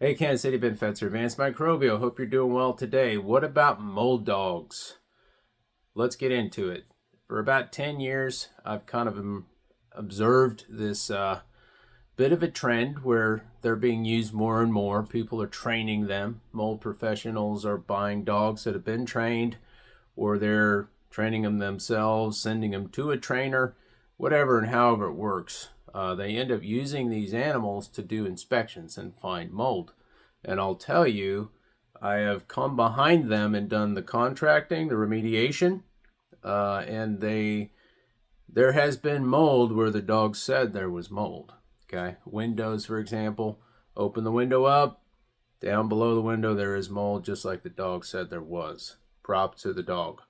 Hey, Kansas City, Ben Fetzer, Advanced Microbial. Hope you're doing well today. What about mold dogs? Let's get into it. For about 10 years, I've kind of observed this bit of a trend where they're being used more and more. People are training them. Mold professionals are buying dogs that have been trained, or they're training them themselves, sending them to a trainer, whatever and however it works. They end up using these animals to do inspections and find mold. And I'll tell you, I have come behind them and done the contracting, the remediation, and there has been mold where the dog said there was mold. Okay, windows, for example, open the window up, down below the window there is mold, just like the dog said there was. Props to the dog.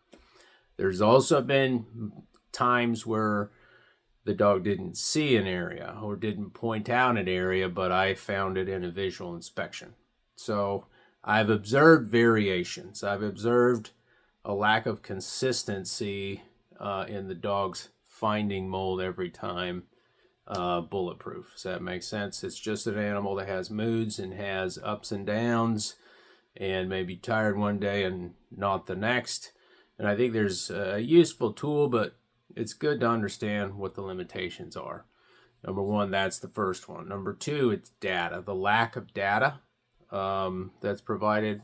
There's also been times where the dog didn't see an area or didn't point out an area, but I found it in a visual inspection. So I've observed variations. I've observed a lack of consistency in the dogs finding mold every time bulletproof. Does that make sense? It's just an animal that has moods and has ups and downs and may be tired one day and not the next. And I think there's a useful tool, but it's good to understand what the limitations are. Number one, that's the first one. Number two, it's data. The lack of data that's provided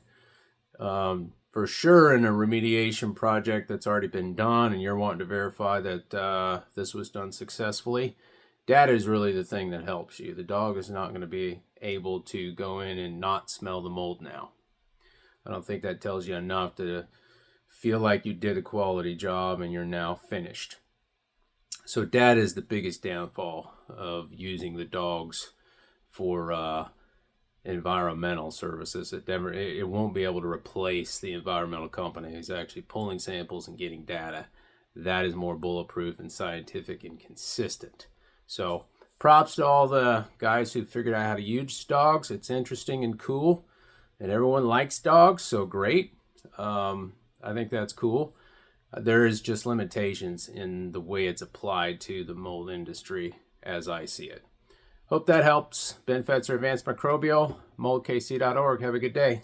for sure in a remediation project that's already been done and you're wanting to verify that this was done successfully. Data is really the thing that helps you. The dog is not going to be able to go in and not smell the mold now. I don't think that tells you enough to feel like you did a quality job and you're now finished. So data is the biggest downfall of using the dogs for environmental services. It won't be able to replace the environmental company who's actually pulling samples and getting data. That is more bulletproof and scientific and consistent. So props to all the guys who figured out how to use dogs. It's interesting and cool, and everyone likes dogs, so great. I think that's cool. There is just limitations in the way it's applied to the mold industry as I see it. Hope that helps. Ben Fetzer, Advanced Microbial, moldkc.org. Have a good day.